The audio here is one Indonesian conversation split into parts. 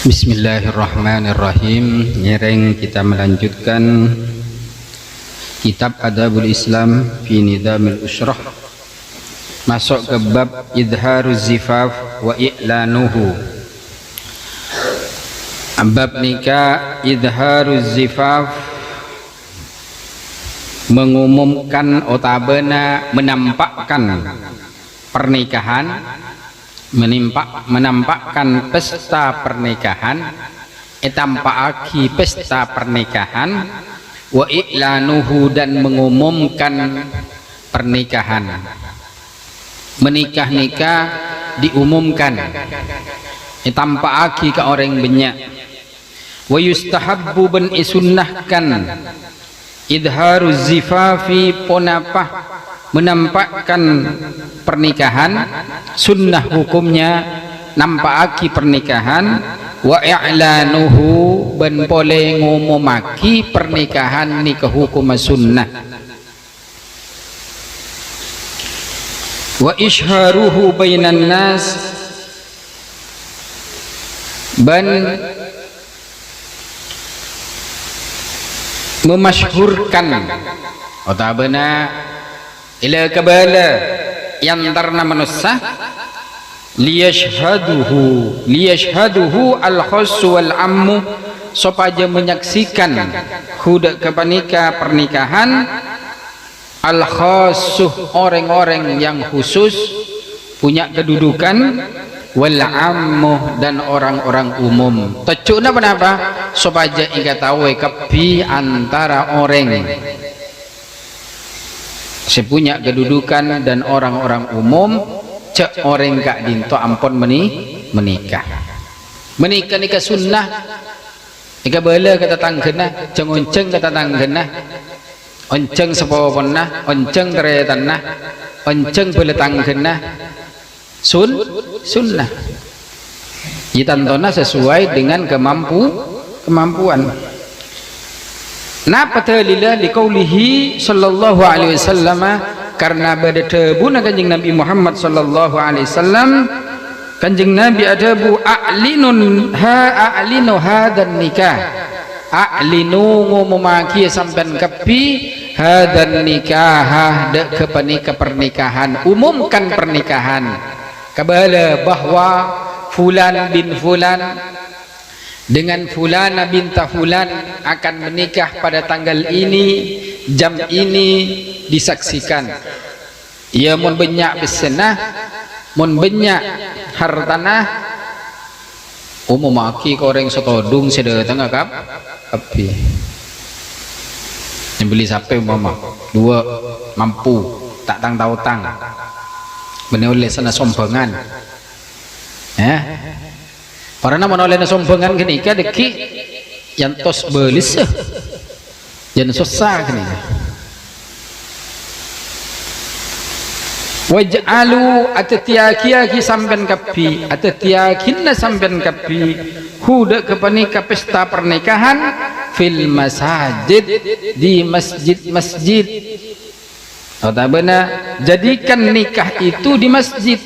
Bismillahirrahmanirrahim. Nyereng kita melanjutkan kitab Adabul Islam fi Nidamil Usrah, masuk ke bab Idharuz Zifaf wa I'lanuhu. Bab nikah, Idharuz Zifaf, mengumumkan otabena, menampakkan pernikahan, menampakkan pesta pernikahan, tampakaki pesta pernikahan, wa i'lanuhu, dan mengumumkan pernikahan. Menikah-nikah diumumkan, tampakaki ke orang banyak. Wa yustahabbu, ben isunnahkan, idharuz zifafi, ponapah, menampakkan pernikahan, sunnah hukumnya nampakaki pernikahan, wa i'lanuhu, ben boleh ngumumaki pernikahan ni ke hukum sunnah, wa isharuhu bainan nas, ben memasyhurkan otabena ila kabala yang tarna manusia, liyashhaduhu al-khassu wal ammu, supaya menyaksikan hudak kepanika pernikahan, al-khassu, orang-orang yang khusus punya kedudukan, wal ammu, dan orang-orang umum. Tecukna kenapa? Supaya ingat tahu kepi antara orang sepunya kedudukan dan orang-orang umum, cek orang kak dinto ampun menikah nikah sunnah, ika bela kata tanggena, ceng onceng kata tanggena, onceng sepawaponna, onceng teretanah, onceng bela tanggena, sunnah ditantona sesuai dengan kemampuan. Napa dalilnya liqaulihi sallallahu alaihi wasallam, karena badetebuna kanjeng Nabi Muhammad sallallahu alaihi wasallam, kanjeng Nabi adabu a'linu hadan nikah, a'linu ngumumaki sampean kepi hadan nikah, dek kepanika pernikahan, umumkan pernikahan kabala bahwa fulan bin fulan dengan fulana binta fulan akan menikah pada tanggal ini, jam ini, disaksikan. Ia mun banyak besenah, mun banyak hartanah, umumaki koreng setodung sedatang akap api. Yang beli sampai mama dua mampu tak tang tahu tang, menoleh sana sombongan, ya. Karena menoleh sombongan gini kan deki yang tos belis yang susah gini. Waj'alu atatiaki sampen kapi, atatiakinna sampen kapi, huda kepanika pesta pernikahan fil masajid, di masjid-masjid. Otabena jadikan nikah itu di masjid.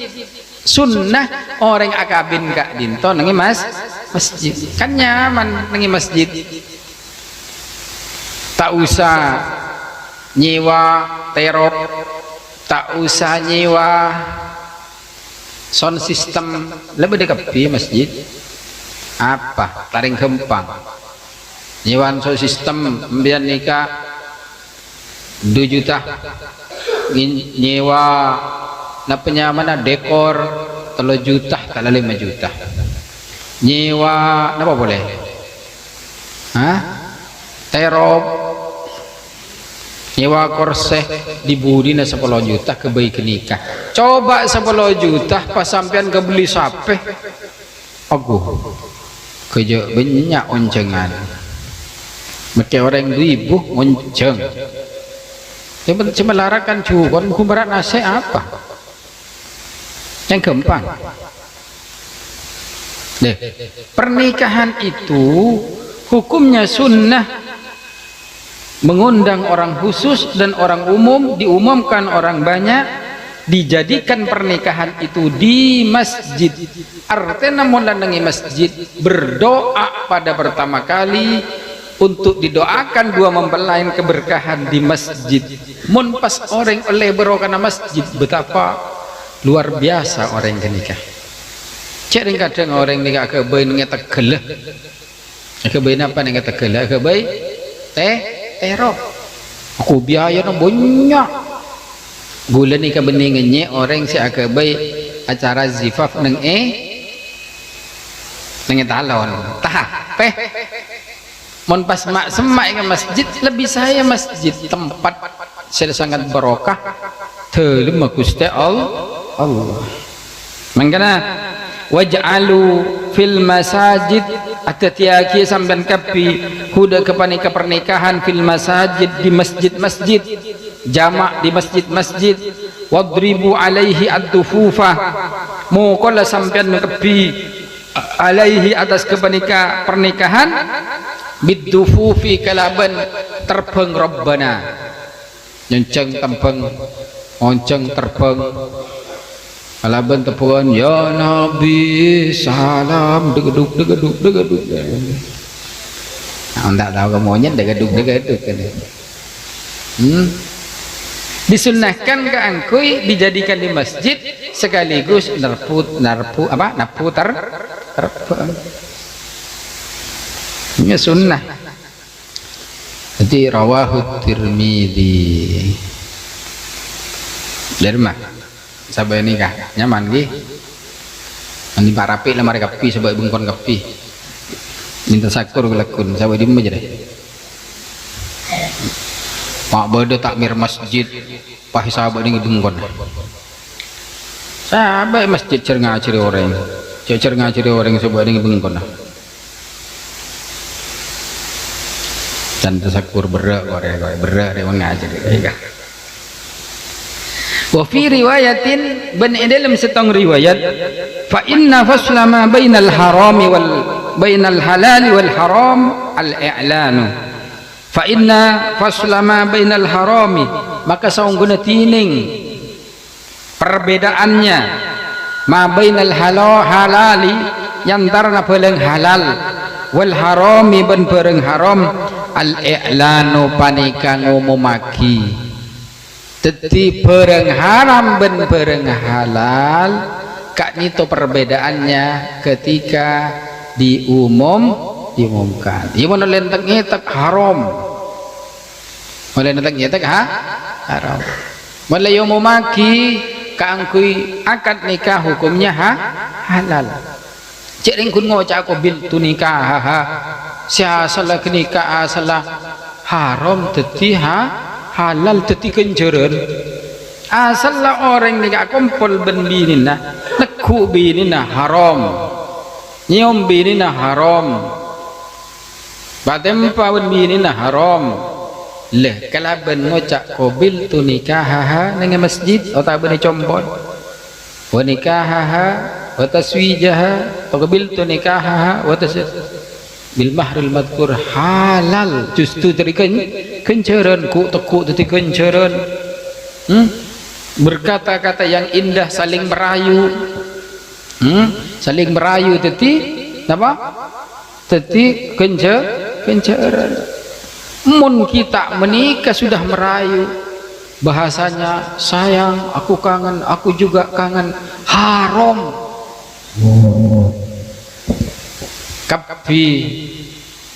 Sunnah orang akabin kak dinto nengi masjid, kan nyaman nengi masjid, tak usah nyewa terop, tak usah nyewa sound system, lebih dekat di masjid apa taring kempang nyewaan sound system biar nikah 2 juta, nyewa napanya mana dekor 3 juta kalau 5 juta, nyewa apa boleh, terop, nyewa korseh dibudina 10 juta kebaik nikah. Coba 10 juta pas sampean kebeli sape, aku kerja banyak oncengan, mesti orang 2.000 onceng, cuma larakan cukup kumbarat nasi apa yang gampang. Pernikahan itu hukumnya sunnah, mengundang orang khusus dan orang umum, diumumkan orang banyak, dijadikan pernikahan itu di masjid. Artinya mun lanangi masjid berdoa pada pertama kali untuk didoakan dua mempelai keberkahan di masjid. Mun pas orang oleh berokana masjid, betapa luar biasa orang nikah. Cek kadang orang nikah ke bayi ngetak gelah. Ke bayi apa nih ngetak gelah? Ke bayi terok. Aku biaya no banyak. Gula nikah beningannya orang si ke bayi acara zifaf neng talon. Tah mon pas mak semak ke masjid, lebih saya masjid tempat saya sangat barokah telum Gusti Allah. Mangkana waj'alu fil masajid atatiaki sampean kapi huda kepanika pernikahan fil masajid di masjid-masjid, jamak di masjid-masjid, wadribu alaihi ad-dufufa muqalla sampean kapi alaihi atas kepanika pernikahan biddufufi kalaban terbang rabbana nyenceng tembang onceng terbang kalaban tepuan ya nabi salam degeduk nah, tak tahu kemuanya degeduk kan disunnahkan ke angkui dijadikan di masjid sekaligus napu terbang. Ini sunnah. Jadi rawahu Tirmidzi. Dari mana? Sabai nikah nyaman gih. Andi parapi lah mereka kapi sabai bungkon kapi. Minta sakur gelakun sabai di aja deh. Pak bodoh takmir masjid, pahi sahabat ini bungkon. Sabai masjid cerngah ciri orang, cerngah ciri orang sabai ini bungkon. Dan tasakur berak rewan ngajar ya. Wa fi riwayatin ban dalam setong riwayat fa inna fasla ma bainal harami wal bainal halal wal haram al i'lanu fa inna fasla ma bainal harami maka saungguna tining perbedaannya ma bainal halali yantarna peleng halal wal harami ban pereng haram al-i'lanu panika ngumumaki teti pereng haram ben pereng halal kak nito perbedaannya ketika diumumkan iya mana lentek ngetek haram mana lentek ngetek haram mana yumumaki kaangkui akad nikah hukumnya halal cek ringkun ngocak aku bil tu nikah siasalah kenikah asalah haram teti halal teti kenjeren asalah orang nikah kumpul ben binina neku binina haram nyium binina haram batem pawen binina haram leh kalau ben ngocak kobil tu nikah neng masjid atau ben combon wa nikah wa taswijaha qabiltu nikahaha wa bil mahril madkur halal justru dari kenceran ku teku teti kenceran berkata-kata yang indah saling merayu saling merayu teti apa teti kenceran mun kita menikah sudah merayu bahasanya sayang aku kangen aku juga kangen haram kapi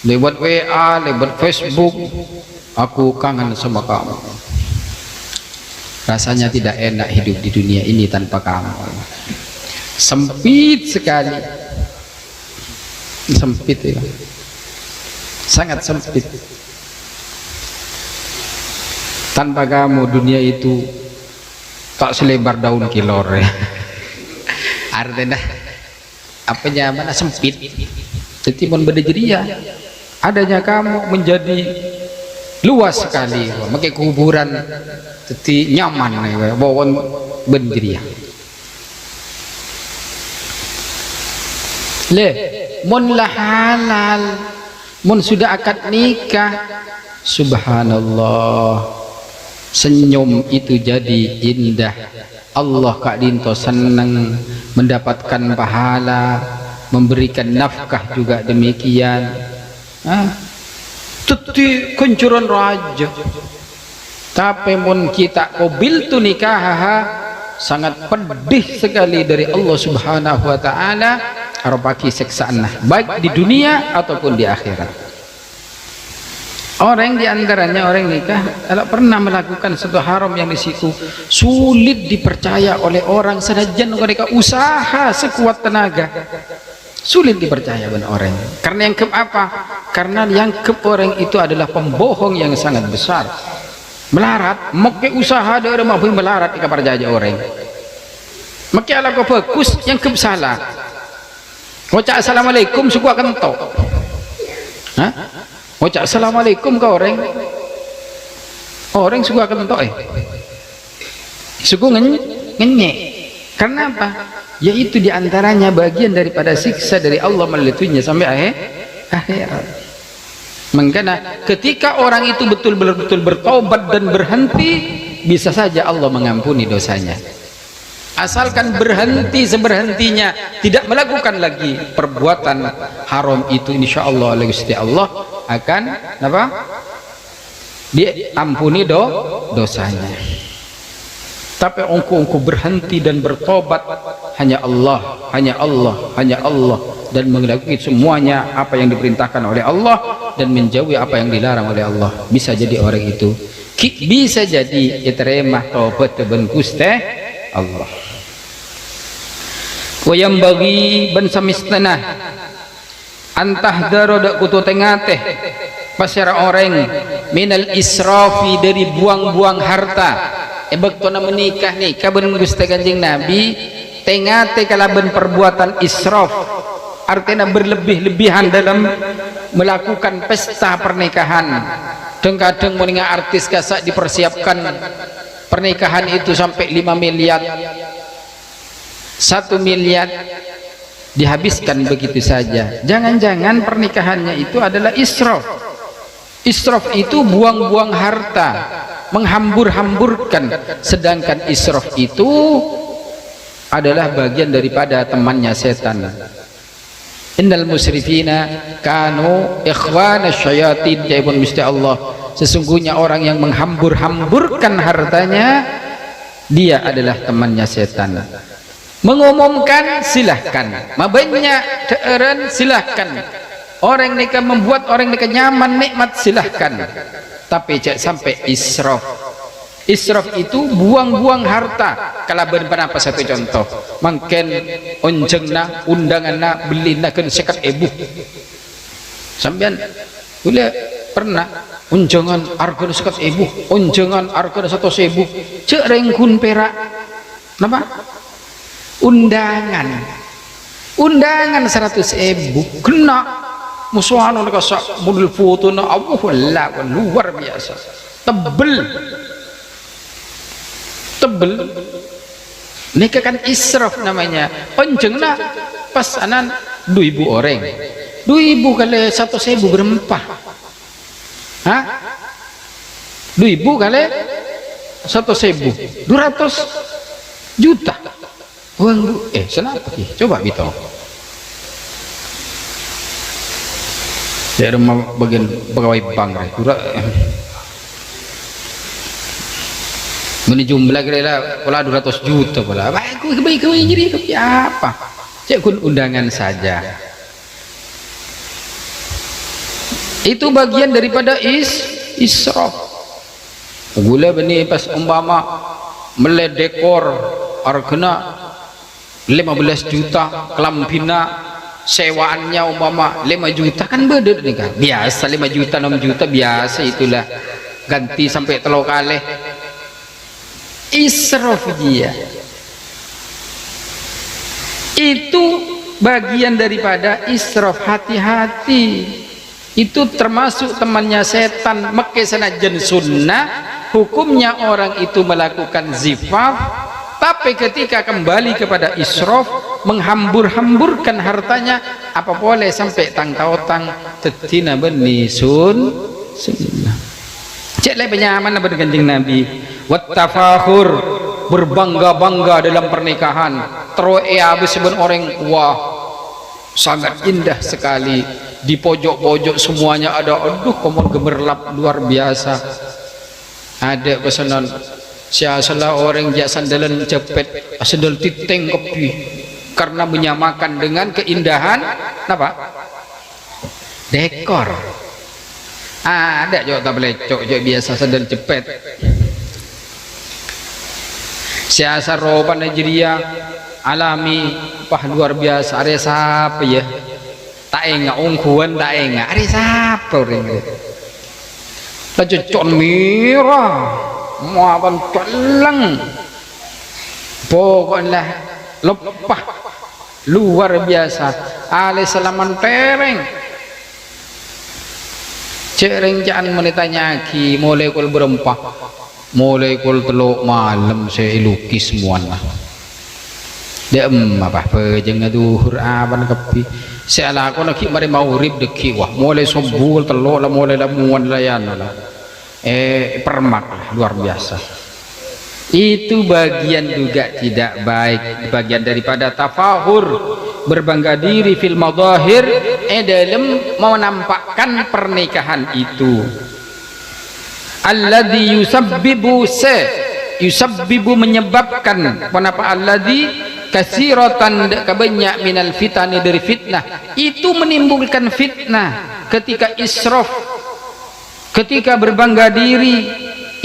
lewat WA lewat Facebook aku kangen sama kamu rasanya tidak enak hidup di dunia ini tanpa kamu sempit sekali sempit ya sangat sempit tanpa kamu dunia itu tak selebar daun kilor ya artinya apanya mana sempit jadi mon berdejeria adanya kamu menjadi luas sekali pakai kuburan jadi nyaman bawon berdejeria le mon lah halal mon sudah akad nikah subhanallah senyum itu jadi indah Allah kak dinto senang mendapatkan pahala, memberikan nafkah juga demikian. Teti kuncuran raja. Tapi pun kita qabiltu nikahaha, sangat pedih sekali dari Allah Subhanahu wa taala arupaki siksaan baik di dunia ataupun di akhirat. Orang di antaranya orang nikah kalau pernah melakukan satu haram yang di situ sulit dipercaya oleh orang, senajan mereka usaha sekuat tenaga sulit dipercaya benar orang. Karena yang apa? Karena yang orang itu adalah pembohong yang sangat besar. Melarat, make usaha dari mampu melarat di kabar jaja orang. Make ala kau fokus yang salah. Wacak assalamualaikum suku akan tok. Wacak assalamualaikum kau orang. Orang suku akan tok suku ngenyek. Karena apa? Yaitu diantaranya bagian daripada siksa dari Allah melalui sampai akhirat. Makanya ketika orang itu betul-betul bertobat dan berhenti, bisa saja Allah mengampuni dosanya. Asalkan berhenti seberhentinya, tidak melakukan lagi perbuatan haram itu, insya Allah oleh Gusti Allah akan apa? Diampuni dosanya. Tapi engkau berhenti dan bertobat hanya Allah, hanya Allah, hanya Allah, dan melakukan semuanya apa yang diperintahkan oleh Allah dan menjauhi apa yang dilarang oleh Allah. Bisa jadi orang itu bisa jadi diterima taubat ben Gusti Allah. Wa yang bagi ben samistana antah daroda kutu tengate pasara orang minal israfi, dari buang-buang harta. Bektona menikah nih kaben Gusti Kanjeng Nabi tengate kalaben perbuatan israf, artinya berlebih-lebihan dalam melakukan pesta pernikahan. Kadang meninggal artis kasak dipersiapkan pernikahan itu sampai 5 miliar, 1 miliar dihabiskan begitu saja. Jangan-jangan pernikahannya itu adalah israf. Israf itu buang-buang harta, menghambur-hamburkan, sedangkan israf itu adalah bagian daripada temannya setan. Innal musrifina kanu ikhwana syayatin, jaibun Gusti Allah, sesungguhnya orang yang menghambur-hamburkan hartanya dia adalah temannya setan. Mengumumkan silahkan, mabanya teeren silahkan, orang mereka membuat orang mereka nyaman nikmat silahkan, tapi jangan sampai israf. Israf itu buang-buang harta. Kalau berapa satu contoh, mungkin onjengna undanganna belina kan sekat ebu sampean boleh pernah unjangan harga sekat ebu, unjangan harga 100.000, cek rengkun perak napa undangan 100.000 kena musuhan mereka sak model foto na Allah luar biasa tebel nikah kan israf namanya. Onjengna pas anan 2.000 orang, 2.000 kali 100.000 berempah, 2.000 kali 100.000 200 juta uang. Senapa coba bito saya rumah bagian pegawai bank meni jumlah kira pola 200 juta pola aku kebaik jadi apa cek kun undangan saja. Itu bagian daripada israf. Gula beni pas umpama mele dekor hargana 15 juta, kelampina sewaannya umpama 5 juta kan beda nih, biasa 5 juta 6 juta biasa, itulah ganti sampai telur kali. Israf dia itu bagian daripada israf. Hati-hati, itu termasuk temannya setan. Maka senajan sunnah hukumnya orang itu melakukan zifaf, tapi ketika kembali kepada israf, menghambur-hamburkan hartanya, apa boleh sampai tang-tautang tetina beni sunnah. Cek le penyaman apa dengan Nabi. Wattafahur berbangga-bangga dalam pernikahan. Terus habis sebenarnya orang, wah sangat indah sekali. Di pojok-pojok semuanya ada, aduh kamu gemerlap luar biasa. Ada pesanan, siasalah orang jak sandalan cepet, sandal titeng kepi, karena menyamakan dengan keindahan apa? Dekor. Ada juga tak belecok juga biasa sandal cepet. Siasa roba Nigeria alami pah luar biasa. Ada siapa ya? Tak enggak ungkuan tak enggak. Ada siapa orang itu? Lajecon merah, muapan telang. Pokoknya lepah luar biasa. Ale salaman tereng. Cereng jangan menitanya ki mulai kul berempah, mulai kul teluk malam saya lukis semuanya. Dia apa pejeng aduhur aban kepi. Saya lakukan lagi mari mau rib deki wah mulai sobul teluk lah mulai lah muan layan lah. Permak lah, luar biasa. Itu bagian juga tidak baik, bagian daripada tafahur, berbangga diri fil madahir dalam menampakkan pernikahan itu. Alladzi yusabbibu menyebabkan kenapa alladzi kasiratan kebanyak minal fitani dari fitnah, itu menimbulkan fitnah. Ketika israf, ketika berbangga diri,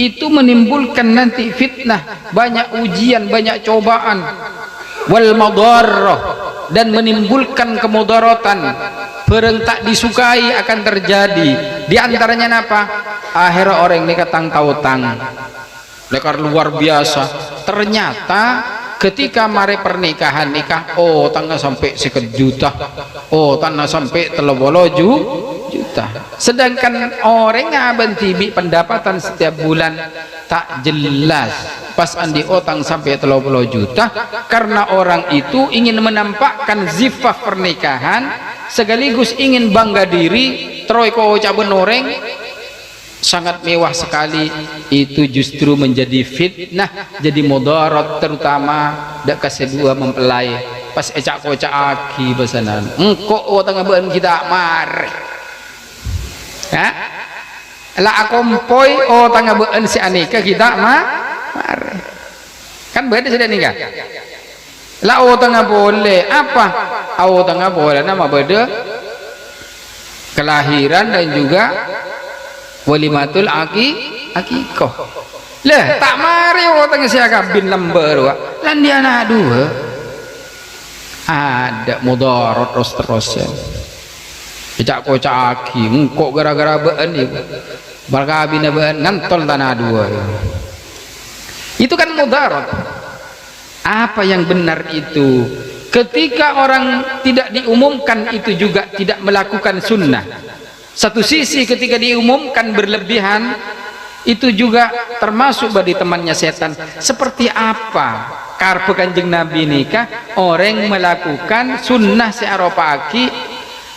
itu menimbulkan nanti fitnah, banyak ujian, banyak cobaan. Wal madarrah, dan menimbulkan kemudaratan, barang tak disukai akan terjadi. Di antaranya apa? Akhirnya orang ini katang tautang lekar luar biasa. Ternyata ketika mari pernikahan nikah, oh tangga sampai 1 juta, oh tanah sampai 30 juta. Sedangkan orang ngaben tibi pendapatan setiap bulan tak jelas. Pas andi otang sampai 30 juta, karena orang itu ingin menampakkan zifah pernikahan, sekaligus ingin bangga diri. Troy ko ucapan orang sangat mewah sekali, itu justru menjadi fitnah, jadi mudarat, terutama dak kesedua mempelai. Pas ecak kocak aki pesanan engkau tengah ben kita mari ya lah akompoi tengah ben si anika kita mari kan beda sudah nikah lah tengah boleh apa tengah boleh nama beda kelahiran dan juga walimatul akikoh lah tak mari tengah siaga bin lembar lan dia anak dua ada mudarat terus-terusan. Ecak kocak aki engkau gara-gara bean ibu barkabina bean ngantol tanah dua. Itu kan mudarat. Apa yang benar itu? Ketika orang tidak diumumkan, itu juga tidak melakukan sunnah. Satu sisi ketika diumumkan berlebihan, itu juga termasuk bagi temannya setan. Seperti apa karpe kanjeng Nabi nikah, orang melakukan sunnah searopaki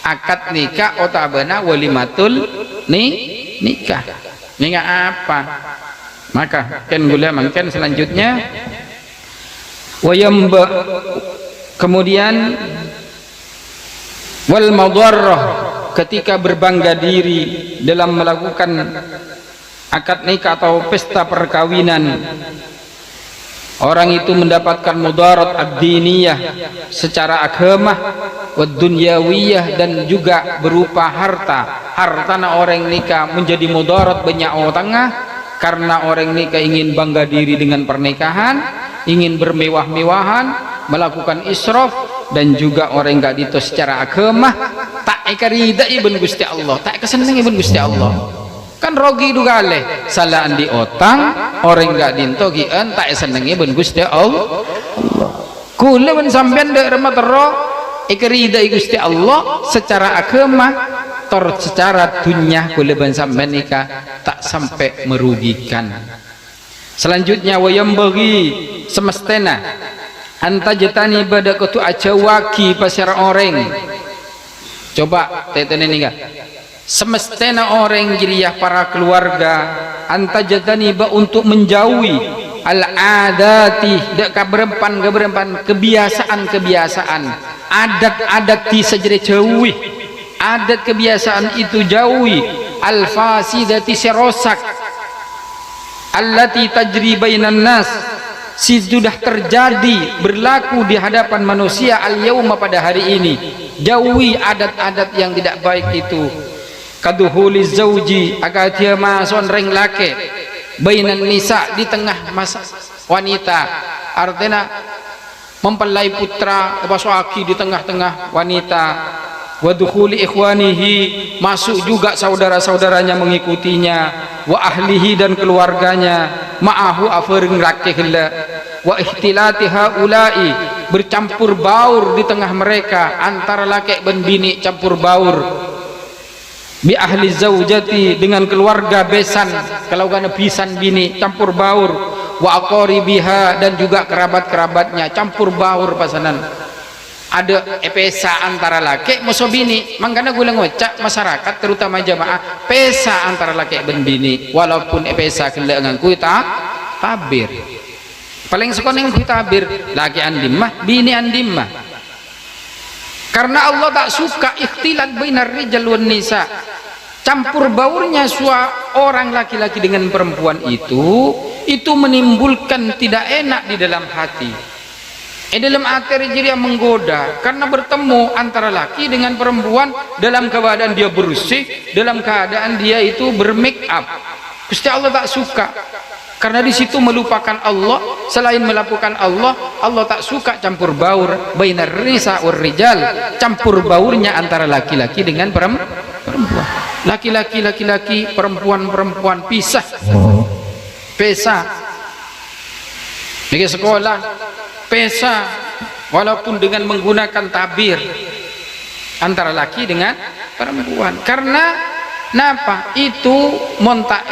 akad nikah otabana walimatul nikah. Nikah apa? Maka ken gula mangken selanjutnya wayamba, kemudian wal madarrah, ketika berbangga diri dalam melakukan akad nikah atau pesta perkawinan, orang itu mendapatkan mudarat ad-diniyah secara agama, wad dunyawiyah, dan juga berupa harta. Hartana orang nikah menjadi mudarat banyak tengah, karena orang nikah ingin bangga diri dengan pernikahan, ingin bermewah-mewahan, melakukan israf, dan juga orang enggak dito secara agama tak ikarida ibn Gusti Allah, tak keseneng ibn Gusti Allah. Kan rogi dugale salah andi otang orang enggak dinto gian tak senengi ben Gusti Allah. Kula ben sampean dek remat ro ikrida Gusti Allah secara agama tor secara dunya kula ben sampean nikah tak sampai merugikan. Selanjutnya wayam bagi semestena antajatani pada kutu acawaki pasar orang. Coba tetene nikah semestena orang jiriah para keluarga antajatani ba untuk menjauhi al-adati dak keberempan kebiasaan adat-adat ti sajre jauhi adat kebiasaan itu jauhi al-fasidati serosak allati tajri bainan nas sudah terjadi berlaku di hadapan manusia al-yauma pada hari ini. Jauhi adat-adat yang tidak baik itu. Kaduhuli zauji agar dia masuk reng laki bainan nisa di tengah masa wanita, artinya mempelai putra basuaki di tengah-tengah wanita. Wa dukhuli ikhwanihi masuk juga saudara-saudaranya mengikutinya, wa ahlihi dan keluarganya, ma'ahu afaring laki hela, wa ihtilati haula'i bercampur baur di tengah mereka antara laki dan bini campur baur, bi ahli zaujati dengan keluarga besan kalau kana bisan bini campur baur, wa aqaribiha dan juga kerabat-kerabatnya campur baur pasanan. Ada pesa antara laki musuh bini, makanya gue ngocak masyarakat terutama jamaah pesa antara laki dan bini, walaupun pesa kena ngangku tabir paling sekoning ku tabir laki andimah bini andimah, karena Allah tak suka ikhtilat bainar rijal wan nisa, campur baurnya orang laki-laki dengan perempuan itu menimbulkan tidak enak di dalam hati. Dalam hati jadi menggoda karena bertemu antara laki dengan perempuan dalam keadaan dia bersih, dalam keadaan dia itu bermake up. Gusti Allah tak suka karena di situ melupakan Allah. Selain melakukan Allah, Allah tak suka campur baur bainar nisa war rijal, campur baurnya antara laki-laki dengan perempuan. Laki-laki, perempuan pisah. Pesa. Di sekolah pesa walaupun dengan menggunakan tabir antara laki dengan perempuan, karena napa itu montak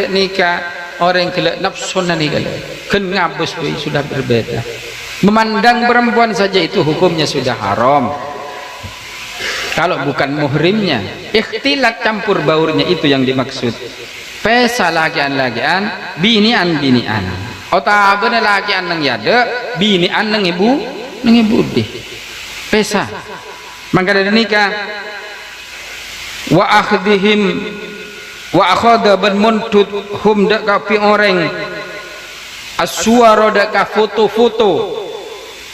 nikah orang kelak nafsunan nikah kan ngabus sudah berbeda. Memandang perempuan saja itu hukumnya sudah haram kalau bukan muhrimnya. Ikhtilat campur baurnya itu yang dimaksud. Pesa lakian binian otak bener laki anang yada bini anang ibu deh pesa. Maka dari nikah wa akhdihim wa akhadha ban muntut hum dak kapi orang aswara dak ka foto-foto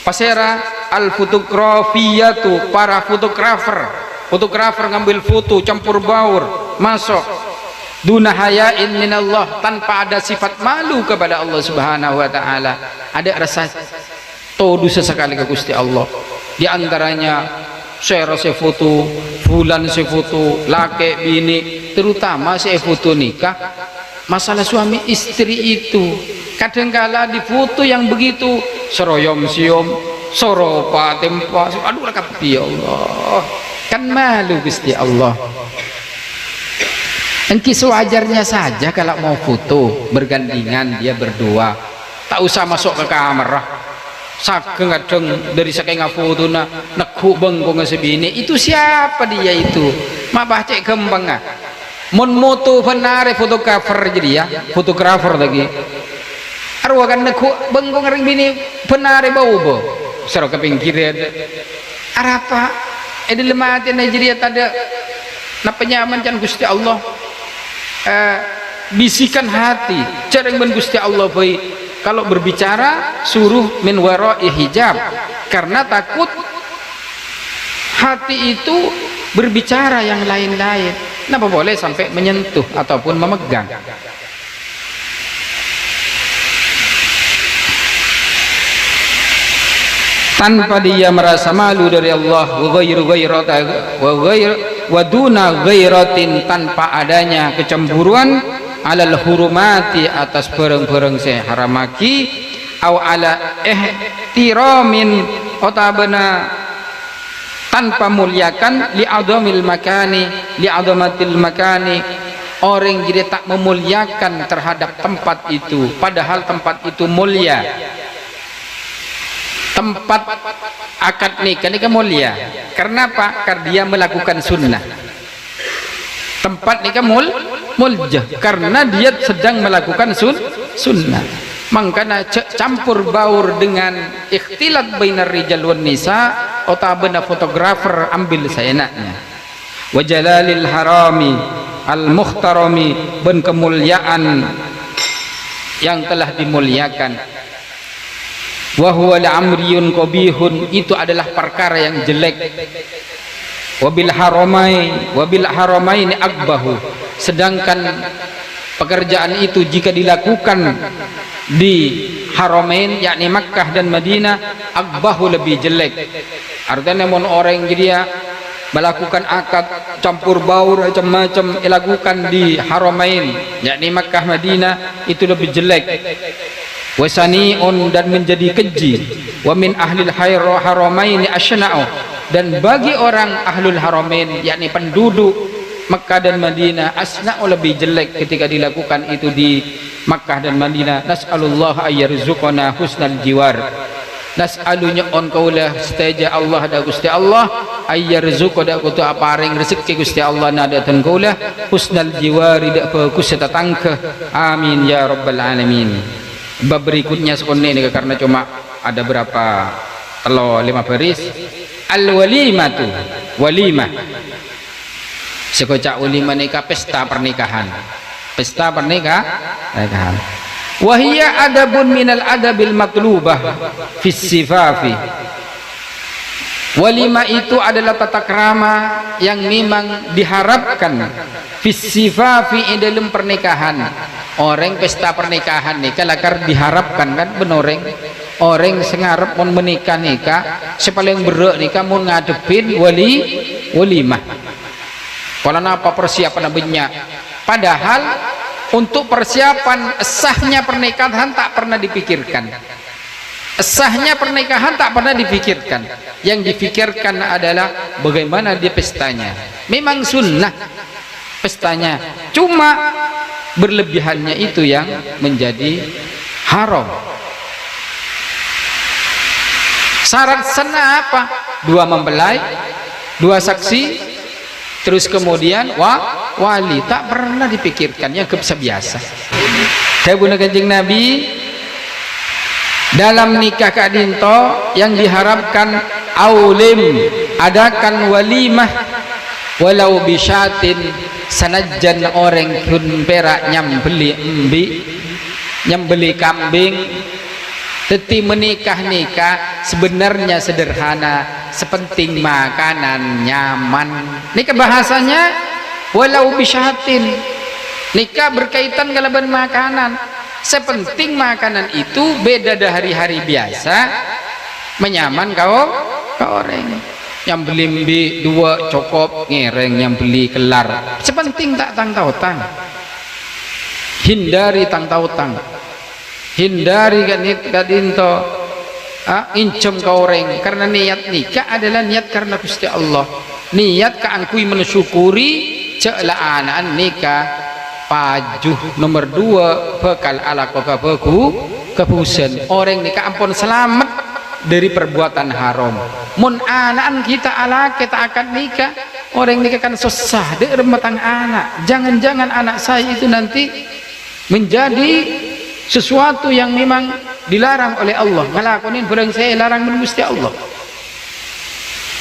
pasera al fotografiyatu para fotografer ngambil foto campur baur masuk duna hayain minallah tanpa ada sifat malu kepada Allah Subhanahu wa taala. Ada rasa todu sesekali ke Gusti Allah. Di antaranya share foto, bulan foto, laki bini, terutama foto nikah. Masalah suami istri itu kadangkala di foto yang begitu seroyom siom, soropa tempa, aduh rakap ya Allah. Kan malu Gusti Allah. Engki sewajarnya saja kalau mau foto bergandengan dia berdua, tak usah masuk ke kamar. Saking kadang dari saking foto nekuk bengkong sebini itu siapa dia itu? Mak baca gembang ah. Mon moto penare fotografer jadi ya, fotografer lagi. Arwah kan nekuk bengkong ring bini penare bau. Seru ke pinggir arapa di lemati Nigeria tada napa nyaman can Gusti Allah. Bisikan hati cereng ben Gusti Allah baik kalau berbicara suruh min wara'i hijab, karena takut hati itu berbicara yang lain-lain. Kenapa boleh sampai menyentuh ataupun memegang? Tanpa dia merasa malu dari Allah, wa duna ghairatin, tanpa adanya kecemburuan, alal hurumati, atas barang-barang saya haramaki, au ala ihtiramin, otabana tanpa muliakan, li adamil makani, orang jadi tak memuliakan terhadap tempat itu, padahal tempat itu mulia. Tempat akad nikah mulia. Karena apa? Karena dia melakukan sunnah. Tempat nikah mulia karena dia sedang melakukan sunnah. mangkana campur baur dengan ikhtilat bainar rijal wan nisa otabena fotografer ambil seenaknya. Wa jalalil harami al muhtarami, ben kemuliaan yang telah dimuliakan. Wa huwa amriyun qabihun, itu adalah perkara yang jelek. Wabil haramain akbahu, sedangkan pekerjaan itu jika dilakukan di haramain yakni Makkah dan Madinah, akbahu lebih jelek. Artinya mon orang jadi ya melakukan akad campur baur macam-macam dilakukan di haramain yakni Makkah Madinah, itu lebih jelek. Wasani'un, dan menjadi keji. Wa min ahlil haramaini asyna'u, dan bagi orang ahlul haramain yakni penduduk Makkah dan Madinah, asna'u lebih jelek ketika dilakukan itu di Makkah dan Madinah. Nas'alullah ayyarzuqana husnal jiwar, nas'alunya on kaulah setaja Allah da Gusti Allah ayyarzuqana kutu aparing rezeki Gusti Allah nadatan kaulah husnal jiwari da bagus tetangke, amin ya rabbal alamin. Bab berikutnya sekonde ini karena cuma ada berapa telo 5 baris. Al walimatu, walimah sekocak walimah nikah, pesta pernikahan, pesta pernikahan. Wahia adabun minal adabil matlubah fis sifafi. Walimah itu adalah tata krama yang memang diharapkan fis sifafi dalam pernikahan. Orang pesta pernikahan nih kalakar diharapkan kan benoreng orang sengarep mon menikah nikah sepaling berek nikah mon ngadepin walimah. Kalau apa persiapan banyak, padahal untuk persiapan sahnya pernikahan tak pernah dipikirkan. Sahnya pernikahan tak pernah dipikirkan. Yang dipikirkan adalah bagaimana dia pestanya. Memang sunnah pestanya, cuma berlebihannya itu yang menjadi haram. Syarat sana apa? 2 mempelai, 2 saksi, terus kemudian wali. Tak pernah dipikirkan, yang biasa. Dawuh Kanjeng Nabi dalam nikah kadinto yang diharapkan aulim, adakan walimah walau bisyatin, sanajan orang kun perak nyambeli kambing. Teti menikah sebenarnya sederhana, sepenting makanan nyaman. Nikah bahasanya walau bisyatin, nikah berkaitan kalaban makanan, sepenting makanan itu beda dari hari biasa, menyaman kau orang. Yang beli mbi 2 cokop ngereng, yang beli kelar sepenting tak tang tautang. Hindari tang tautang, hindari kadinto incem kau orang, karena niat nikah adalah niat karena Gusti Allah, niat kaangkui mensyukuri cela anak nikah. Pajuh nomor 2 bekal ala kokabeku kebusen orang nikah ampun selamat dari perbuatan haram. Mun anak kita ala kita akan nikah, orang nikah kan susah di rumah tangga anak. Jangan-jangan anak saya itu nanti menjadi sesuatu yang memang dilarang oleh Allah. Ngelakonin barang saya larang Gusti Allah.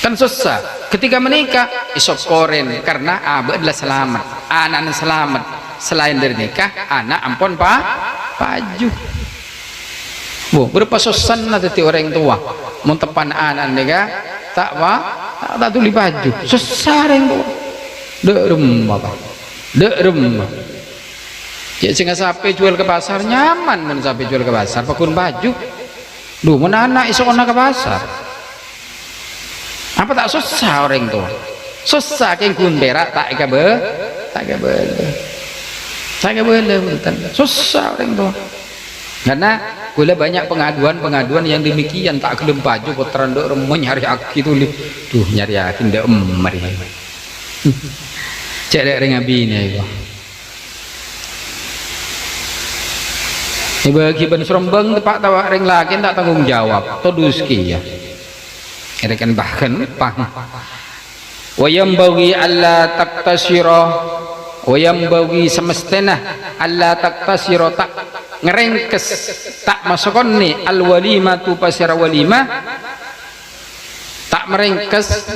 Kan susah. Ketika menikah isop koren karena abah adalah selamat, anak selamat. Selain dari nikah, anak ampun paju. Berapa sosan nanti orang tua mau tepan anak nikah tak tuli baju susah orang tua dek rumah ya sehingga sampai jual ke pasar nyaman, men sampai jual ke pasar pakun baju mana anak isok ke pasar apa tak susah orang tua, susah kayak kun berak tak boleh susah orang tua. Karena gula banyak pengaduan yang demikian, tak gelem baju putaran dok remeh nyari aki tuh nyari aki ndak mari cek dek rengabi ini ibu bagi ban Srombeng tepak tawa ring lagi tak tanggung jawab toduski ya ada kan bahkan pang wayam bagi Allah taktasiro, wayam bagi semestena Allah taktasiro tak ngerengkes tak masukon ni al walimatu pasira walimah, tak merengkes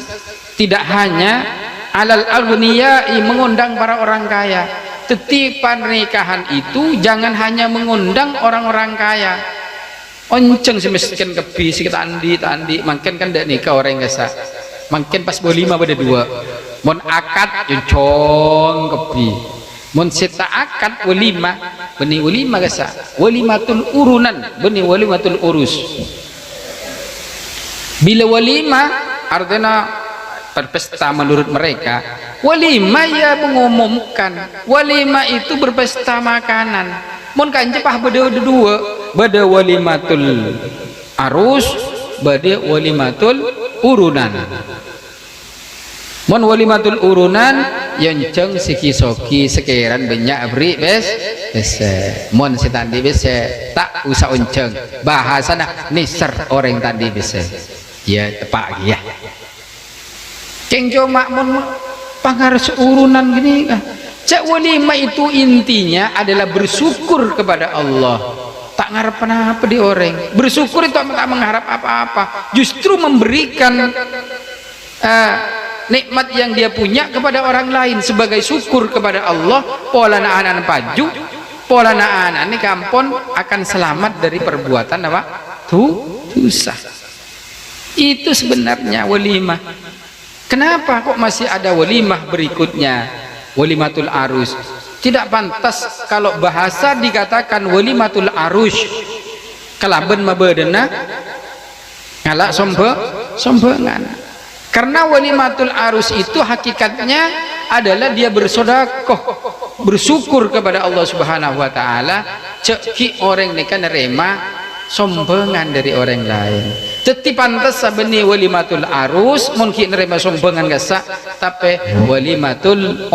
tidak hanya alal aghniyai mengundang para orang kaya, tetipan nikahan itu jangan hanya mengundang orang-orang kaya. Onceng si miskin kebi si tandi makin kan dak nikah orang kaya, makin pas walima pada dua mon akad joncong kebi, mon sita akad walima benih walima kaya walimatul urunan benih walimatul urus. Bila walima artinya berpesta menurut mereka, walima ya mengumumkan walima itu berpesta makanan. Mun kanjeng pah beda dua, beda walimatul arus, beda walimatul urunan. Mun walimatul urunan yonceng siki-soki sekiran banyak beri bes. Mun si tadi bes tak usah onceng. Bahasana niser orang tadi bes. Ya tepak ya. Keng cuma mun pangares urunan gini kan. Cak walima itu intinya adalah bersyukur kepada Allah. Tak ngarep apa di orang. Bersyukur itu tak mengharap apa-apa. Justru memberikan nikmat yang dia punya kepada orang lain sebagai syukur kepada Allah. Pola anak-anak paju, pola anak-anak ini kampon akan selamat dari perbuatan apa? Dosa. Itu sebenarnya walimah. Kenapa kok masih ada walimah berikutnya, walimatul arus? Tidak pantas kalau bahasa dikatakan walimatul arus kalaben mabedena ngalak sombongan. Karena walimatul arus itu hakikatnya adalah dia bersedekah, bersyukur kepada Allah Subhanahu wa taala, ceki orang nikah nerima sombongan dari orang lain. Teti pantas sabeni walimatul arus mungkin nerima sombongan gasa, tapi walimatul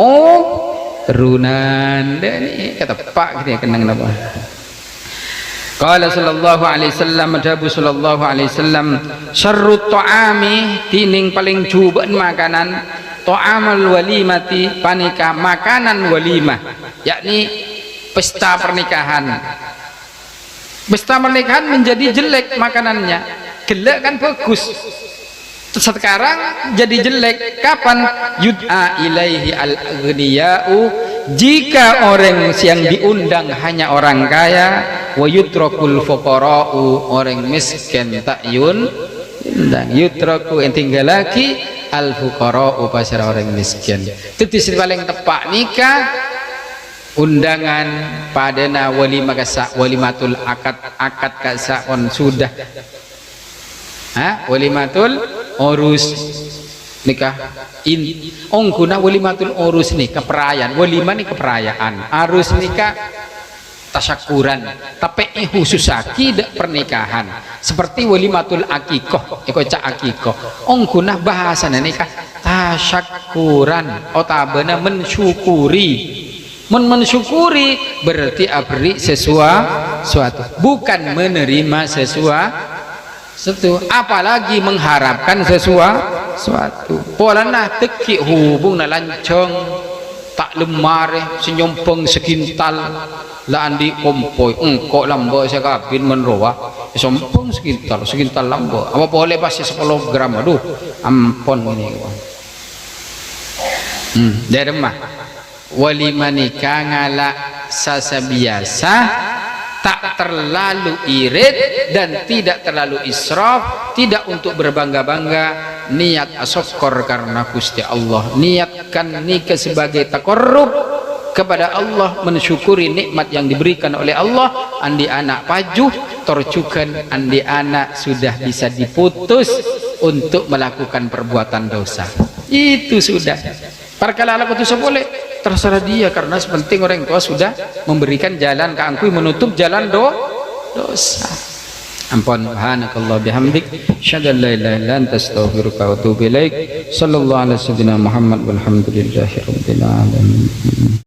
urunan ini kata pak gini kenang napa. Qala sallallahu alaihi wasallam, madhabu sallallahu alaihi wasallam, syarrut ta'ami tining paling cubaan makanan, ta'amal walimati panika makanan walimah, yakni pesta pernikahan. Pesta pernikahan menjadi jelek makanannya, gelek kan bagus, sekarang jadi jelek. Kapan? Yud'a ilaihi al-aghniya'u, jika orang yang diundang hanya orang kaya, wa yutrakul fuqara'u, orang miskin tak undang. Yutraku yang tinggal lagi al-fuqara'u, pasar orang miskin. Itu paling tepat nikah undangan padana walimah kasa walimatul akad kasa on sudah walimatul urus nikah ongkuna walimatul urus nih keperayaan, walimah nih keperayaan, arus nikah tasyakuran, tapi khusus akidah pernikahan seperti walimatul akikoh, cak akikoh ongkuna bahasanya nikah tasyakuran, otabana mensyukuri. Mensyukuri berarti abri sesuatu, bukan menerima sesuatu, apalagi mengharapkan sesuatu. Polana teki hubung na lancong tak lemare senyompong sekintal la andi kompoy engkok lambo saya kabin menrowa sompong sekintal lambo apa boleh pasti 10 gram. Aduh ampon ini dari mah walimah nikah ngala sasa biasa, tak terlalu irit dan tidak terlalu israf, tidak untuk berbangga-bangga, niat asokor karena Gusti Allah, niatkan nikah sebagai takorrub kepada Allah, mensyukuri nikmat yang diberikan oleh Allah. Andi anak pajuh torcukan, andi anak sudah bisa diputus untuk melakukan perbuatan dosa, itu sudah. Perkara putus boleh terserah dia, karena sepenting orang tua sudah memberikan jalan ke angkui menutup jalan dosa. Ampun. Subhanakallah bihamdik, syada la ilaha illa anta astaghfiruka wa atubu ilaik. Sallallahu alaihi wasallam Muhammad walhamdulillahi rabbil alamin.